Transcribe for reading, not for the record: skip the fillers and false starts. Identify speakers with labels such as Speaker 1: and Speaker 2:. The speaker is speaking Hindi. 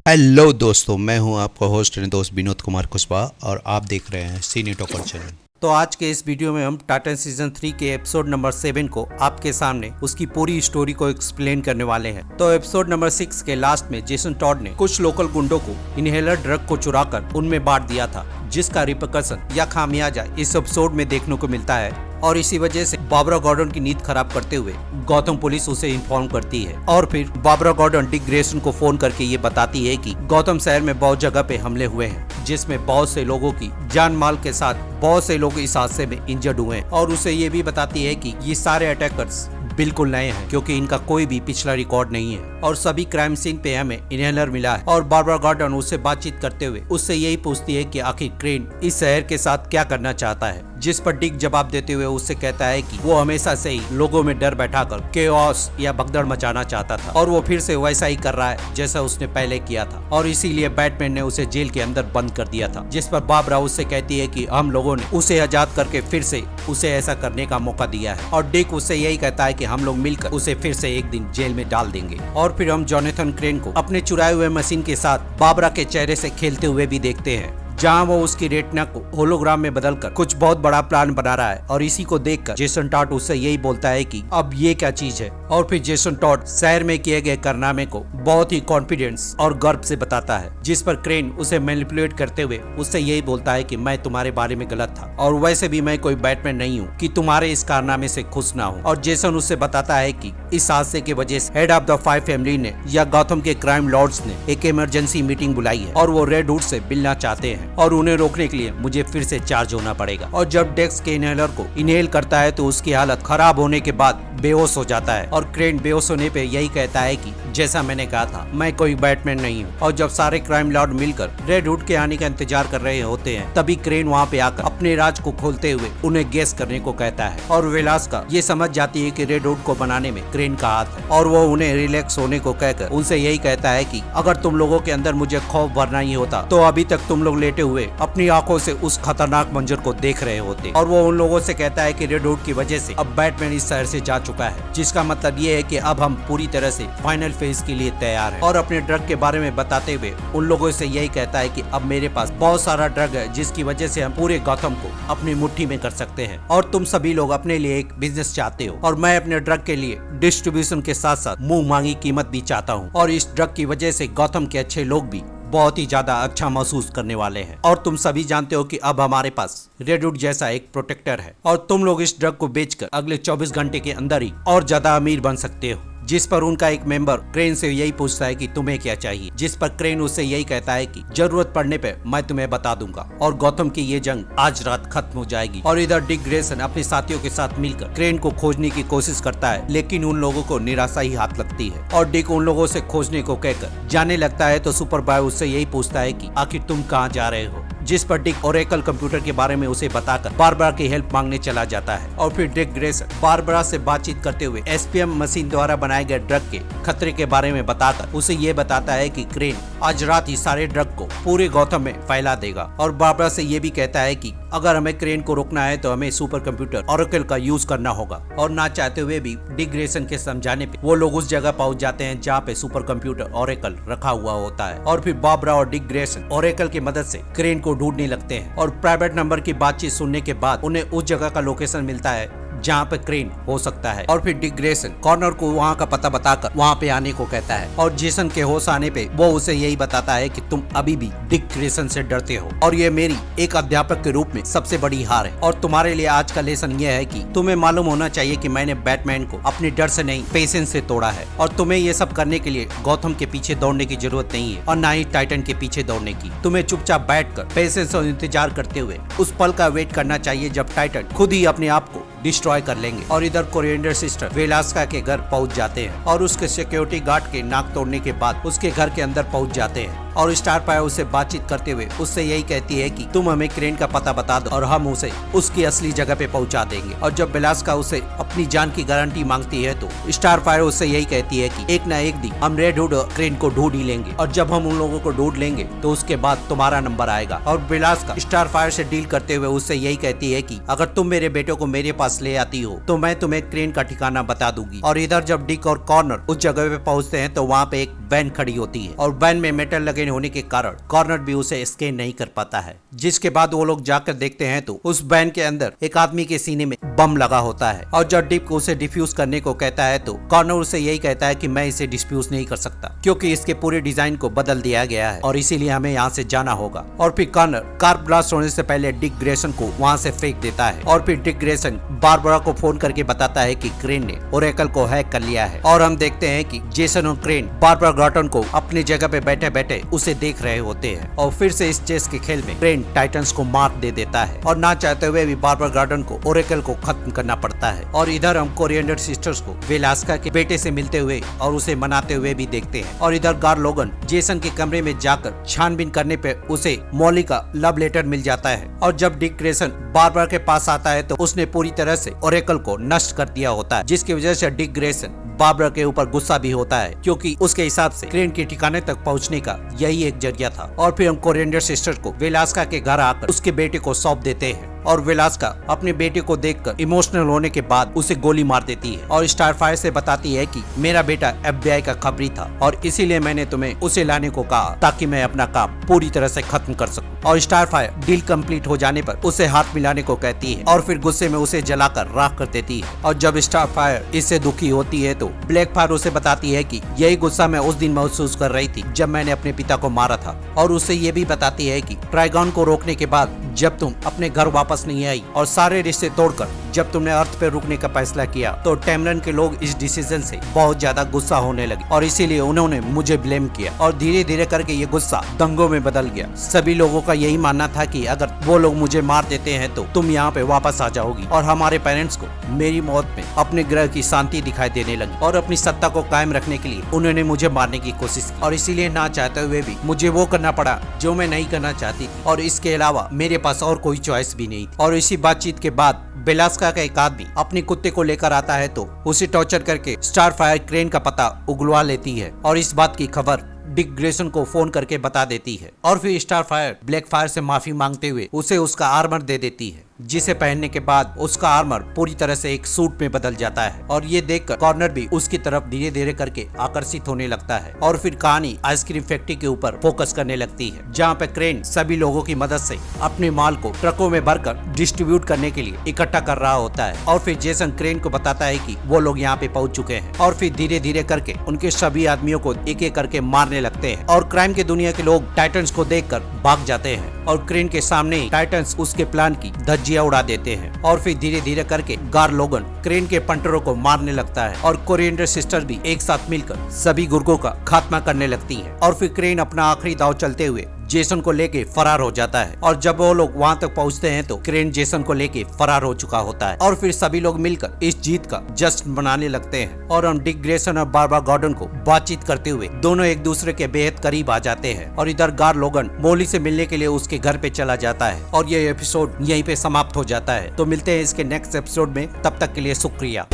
Speaker 1: हेलो दोस्तों, मैं हूं आपका होस्ट एंड दोस्त विनोद कुमार कुशवाहा और आप देख रहे हैं सिने टॉकर चैनल।
Speaker 2: तो आज के इस वीडियो में हम टाइटन सीजन 3 के एपिसोड नंबर 7 को आपके सामने उसकी पूरी स्टोरी को एक्सप्लेन करने वाले हैं। तो एपिसोड नंबर 6 के लास्ट में जेसन टॉड ने कुछ लोकल गुंडों को इनहेलर ड्रग को चुराकर उनमें बांट दिया था, जिसका रिपरकशन या खामियाजा इस एपिसोड में देखने को मिलता है। और इसी वजह से बारबरा गॉर्डन की नींद खराब करते हुए गौतम पुलिस उसे इन्फॉर्म करती है। और फिर बारबरा गॉर्डन डिक ग्रेसन को फोन करके ये बताती है कि गौतम शहर में बहुत जगह पे हमले हुए हैं, जिसमें बहुत से लोगों की जान माल के साथ बहुत से लोग इस हादसे में इंजर्ड हुए हैं। और उसे ये भी बताती है कि ये सारे अटैकर्स बिल्कुल नए हैं, क्योंकि इनका कोई भी पिछला रिकॉर्ड नहीं है और सभी क्राइम सीन पे हमें इनहेलर मिला है। और बारबरा गॉर्डन उससे बातचीत करते हुए उससे यही पूछती है कि आखिर क्रेन इस शहर के साथ क्या करना चाहता है, जिस पर डिक जवाब देते हुए उससे कहता है कि वो हमेशा से ही लोगों में डर बैठाकर केओस या भगदड़ मचाना चाहता था और वो फिर से वैसा ही कर रहा है जैसा उसने पहले किया था। और इसीलिए बैटमैन ने उसे जेल के अंदर बंद कर दिया था, जिस पर बारबरा उससे कहती है कि हम लोगों ने उसे आजाद करके फिर से उसे ऐसा करने का मौका दिया है। और डिक उससे यही कहता है कि हम लोग मिलकर उसे फिर से एक दिन जेल में डाल देंगे। और फिर हम जोनाथन क्रेन को अपने चुराए हुए मशीन के साथ बारबरा के चेहरे से खेलते हुए भी देखते हैं, जहां वो उसकी रेटिना को होलोग्राम में बदलकर कुछ बहुत बड़ा प्लान बना रहा है। और इसी को देखकर जेसन टॉड उससे यही बोलता है कि अब ये क्या चीज है। और फिर जेसन टॉड शहर में किए गए कारनामे को बहुत ही कॉन्फिडेंस और गर्व से बताता है, जिस पर क्रेन उसे मैनिपुलेट करते हुए उससे यही बोलता है कि मैं तुम्हारे बारे में गलत था और वैसे भी मैं कोई बैटमैन नहीं हूँ कि तुम्हारे इस कारनामे से खुश ना हूँ। और जेसन उससे बताता है कि इस हादसे की वजह से हेड ऑफ द 5 फैमिली ने या गौथम के क्राइम लॉर्ड्स ने एक इमरजेंसी मीटिंग बुलाई है और वो रेड हुड से मिलना चाहते हैं और उन्हें रोकने के लिए मुझे फिर से चार्ज होना पड़ेगा। और जब डेक्स के इनहेलर को इनहेल करता है तो उसकी हालत खराब होने के बाद बेहोश हो जाता है। और क्रेन बेहोश होने पे यही कहता है कि जैसा मैंने कहा था, मैं कोई बैटमैन नहीं हूँ। और जब सारे क्राइम लॉर्ड मिलकर रेड हुड के आने का इंतजार कर रहे होते हैं, तभी क्रेन वहाँ पे आकर अपने राज को खोलते हुए उन्हें गैस करने को कहता है। और वेलास्का ये समझ जाती है कि रेड हुड को बनाने में क्रेन का हाथ है और वो उन्हें रिलैक्स होने को कहकर उनसे यही कहता है कि अगर तुम लोगों के अंदर मुझे खौफ भरना ही होता तो अभी तक तुम लोग लेटे हुए अपनी आंखों से उस खतरनाक मंजर को देख रहे होते। और वो उन लोगों से कहता है कि रेड हुड की वजह से अब बैटमैन इस शहर से जा चुका है, जिसका मतलब ये है कि अब हम पूरी तरह से फाइनल फेज के लिए तैयार हैं। और अपने ड्रग के बारे में बताते हुए उन लोगों से यही कहता है कि अब मेरे पास बहुत सारा ड्रग है, जिसकी वजह से हम पूरे गौतम को अपनी मुट्ठी में कर सकते हैं। और तुम सभी लोग अपने लिए एक बिजनेस चाहते हो और मैं अपने ड्रग के लिए डिस्ट्रीब्यूशन के साथ साथ मुंह मांगी कीमत भी चाहता हूँ। और इस ड्रग की वजह से गौतम के अच्छे लोग भी बहुत ही ज्यादा अच्छा महसूस करने वाले हैं। और तुम सभी जानते हो कि अब हमारे पास रेडवुड जैसा एक प्रोटेक्टर है और तुम लोग इस ड्रग को बेचकर अगले 24 घंटे के अंदर ही और ज्यादा अमीर बन सकते हो। जिस पर उनका एक मेंबर क्रेन से यही पूछता है कि तुम्हें क्या चाहिए, जिस पर क्रेन उससे यही कहता है कि जरूरत पड़ने पे मैं तुम्हें बता दूंगा और गौतम की ये जंग आज रात खत्म हो जाएगी। और इधर डिक ग्रेसन अपने साथियों के साथ मिलकर क्रेन को खोजने की कोशिश करता है, लेकिन उन लोगों को निराशा ही हाथ लगती है और डिक उन लोगों से खोजने को कहकर जाने लगता है। तो सुपर बॉय उससे यही पूछता है कि आखिर तुम कहाँ जा रहे हो, जिस पर डिक ओरेकल कंप्यूटर के बारे में उसे बताकर बारबरा की हेल्प मांगने चला जाता है। और फिर डिक ग्रेसन बारबरा से बातचीत करते हुए एसपीएम मशीन द्वारा बनाए गए ड्रग के खतरे के बारे में बताकर उसे ये बताता है कि क्रेन आज रात ही सारे ड्रग को पूरे गौतम में फैला देगा। और बारबरा से ये भी कहता है कि अगर हमें क्रेन को रोकना है तो हमें सुपर कंप्यूटर ओरेकल का यूज करना होगा। और ना चाहते हुए भी डिक ग्रेसन के समझाने पे वो लोग उस जगह पहुंच जाते हैं जहाँ पे सुपर कंप्यूटर ओरेकल रखा हुआ होता है। और फिर बारबरा और डिक ग्रेसन ओरेकल की मदद से क्रेन को ढूंढने लगते हैं और प्राइवेट नंबर की बातचीत सुनने के बाद उन्हें उस जगह का लोकेशन मिलता है जहाँ पे क्रेन हो सकता है। और फिर डिक ग्रेसन कॉर्नर को वहाँ का पता बताकर वहाँ पे आने को कहता है। और जेसन के होश आने पे वो उसे यही बताता है कि तुम अभी भी डिक ग्रेसन से डरते हो और ये मेरी एक अध्यापक के रूप में सबसे बड़ी हार है। और तुम्हारे लिए आज का लेसन ये है कि तुम्हें मालूम होना चाहिए कि मैंने बैटमैन को अपने डर से नहीं, पेशेंस से तोड़ा है। और तुम्हें ये सब करने के लिए गौतम के पीछे दौड़ने की जरूरत नहीं है और ना ही टाइटन के पीछे दौड़ने की। तुम्हें चुपचाप बैठकर पेशेंस और इंतजार करते हुए उस पल का वेट करना चाहिए जब टाइटन खुद ही अपने आप को डिस्ट्रॉय कर लेंगे। और इधर कोरिएंडर सिस्टर वेलास्का के घर पहुंच जाते हैं और उसके सिक्योरिटी गार्ड के नाक तोड़ने के बाद उसके घर के अंदर पहुंच जाते हैं। और स्टारफायर उससे बातचीत करते हुए उससे यही कहती है कि तुम हमें क्रेन का पता बता दो और हम उसे उसकी असली जगह पे पहुंचा देंगे। और जब बेलास्का उसे अपनी जान की गारंटी मांगती है तो स्टारफायर उससे यही कहती है कि एक ना एक दिन हम रेड हुड क्रेन को ढूंढ ही लेंगे और जब हम उन लोगों को ढूंढ लेंगे तो उसके बाद तुम्हारा नंबर आएगा। और बेलास्का स्टारफायर से डील करते हुए उससे यही कहती है कि अगर तुम मेरे बेटे को मेरे पास ले आती हो तो मैं तुम्हें क्रेन का ठिकाना बता दूंगी। और इधर जब डिक और कॉर्नर उस जगह पे पहुंचते हैं तो वहाँ पे एक वैन खड़ी होती है और वैन में मेटल लगे होने के कारण कॉर्नर भी उसे स्कैन नहीं कर पाता है। जिसके बाद वो लोग जाकर देखते हैं तो उस वैन के अंदर एक आदमी के सीने में बम लगा होता है और जब डिक उसे डिफ्यूज करने को कहता है तो कॉर्नर उसे यही कहता है कि मैं इसे डिफ्यूज नहीं कर सकता क्योंकि इसके पूरे डिजाइन को बदल दिया गया है और इसीलिए हमें यहाँ से जाना होगा। और फिर कॉर्नर कार ब्लास्ट होने से पहले डिक ग्रेसन को वहाँ से फेंक देता है और फिर डिक ग्रेसन बारबरा को फोन करके बताता है कि क्रेन ने ओरेकल को हैक कर लिया है। और हम देखते हैं कि जेसन और क्रेन बारबरा गॉर्डन को अपनी जगह पे बैठे बैठे उसे देख रहे होते हैं और फिर से इस चेस के खेल में क्रेन टाइटन्स को मार दे देता है और ना चाहते हुए भी बारबरा गॉर्डन को ओरेकल को खत्म करना पड़ता है। और इधर हम कोरिएंडर सिस्टर्स को बेलास्का के बेटे से मिलते हुए और उसे मनाते हुए भी देखते हैं। और इधर गार लोगन जेसन के कमरे में जाकर छानबीन करने पे उसे मॉली का लव लेटर मिल जाता है और जब डिक ग्रेसन बारबरा के पास आता है तो उसने पूरी तरह से ओरेकल को नष्ट कर दिया होता है जिसकी वजह से डिक ग्रेसन बारबरा के ऊपर गुस्सा भी होता है क्योंकि उसके हिसाब से क्रेन के ठिकाने तक पहुंचने का यही एक जरिया था। और फिर हम कोरिएंडर सिस्टर को वेलास्का के घर आकर उसके बेटे को सौंप देते हैं और वेलास्का अपने बेटे को देखकर इमोशनल होने के बाद उसे गोली मार देती है और स्टारफायर से बताती है कि मेरा बेटा FBI का खबरी था और इसीलिए मैंने तुम्हें उसे लाने को कहा ताकि मैं अपना काम पूरी तरह से खत्म कर सकूं। और स्टारफायर डील कंप्लीट हो जाने पर उसे हाथ मिलाने को कहती है और फिर गुस्से में उसे जलाकर राख कर देती है। और जब स्टारफायर इससे दुखी होती है तो ब्लैकफायर उसे बताती है कि यही गुस्सा मैं उस दिन महसूस कर रही थी जब मैंने अपने पिता को मारा था। और उसे ये भी बताती है कि ट्राइगॉन को रोकने के बाद जब तुम अपने घर वापस नहीं आई और सारे रिश्ते तोड़कर जब तुमने अर्थ पे रुकने का फैसला किया तो टैमरन के लोग इस डिसीजन से बहुत ज्यादा गुस्सा होने लगे और इसीलिए उन्होंने मुझे ब्लेम किया और धीरे धीरे करके ये गुस्सा दंगों में बदल गया। सभी लोगों का यही मानना था कि अगर वो लोग मुझे मार देते हैं तो तुम यहाँ पे वापस आ जाओगी। और हमारे पेरेंट्स को मेरी मौत में अपने ग्रह की शांति दिखाई देने लगी और अपनी सत्ता को कायम रखने के लिए उन्होंने मुझे मारने की कोशिश की और इसीलिए ना चाहते हुए भी मुझे वो करना पड़ा जो मैं नहीं करना चाहती थी और इसके अलावा मेरे पास और कोई चॉइस भी नहीं थी। और इसी बातचीत के बाद बेलास्का का एक आदमी अपने कुत्ते को लेकर आता है तो उसे टॉर्चर करके स्टारफायर क्रेन का पता उगलवा लेती है और इस बात की खबर डिक ग्रेसन को फोन करके बता देती है। और फिर स्टारफायर ब्लैकफायर से माफी मांगते हुए उसे उसका आर्मर दे देती है जिसे पहनने के बाद उसका आर्मर पूरी तरह से एक सूट में बदल जाता है और ये देखकर कॉर्नर भी उसकी तरफ धीरे धीरे करके आकर्षित होने लगता है। और फिर कहानी आइसक्रीम फैक्ट्री के ऊपर फोकस करने लगती है जहाँ पे क्रेन सभी लोगों की मदद से अपने माल को ट्रकों में भरकर डिस्ट्रीब्यूट करने के लिए इकट्ठा कर रहा होता है। और फिर जेसन क्रेन को बताता है कि वो लोग यहाँ पे पहुँच चुके हैं और फिर धीरे धीरे करके उनके सभी आदमियों को एक एक करके मारने लगते हैं और क्राइम की दुनिया के लोग टाइटन्स को देखकर भाग जाते हैं और क्रेन के सामने टाइटन्स उसके प्लान की धज्जियां उड़ा देते हैं। और फिर धीरे धीरे करके गार लोगन क्रेन के पंटरों को मारने लगता है और कोरिएंडर सिस्टर भी एक साथ मिलकर सभी गुर्गों का खात्मा करने लगती है। और फिर क्रेन अपना आखिरी दाव चलते हुए जेसन को लेके फरार हो जाता है और जब वो लोग वहाँ तक पहुँचते हैं तो क्रेन जेसन को लेके फरार हो चुका होता है। और फिर सभी लोग मिलकर इस जीत का जश्न मनाने लगते हैं और हम डिक ग्रेसन और बारबरा गॉर्डन को बातचीत करते हुए दोनों एक दूसरे के बेहद करीब आ जाते हैं। और इधर गार लोगन मोली से मिलने के लिए उसके घर पे चला जाता है और ये एपिसोड यहीं पे समाप्त हो जाता है। तो मिलते हैं इसके नेक्स्ट एपिसोड में, तब तक के लिए शुक्रिया।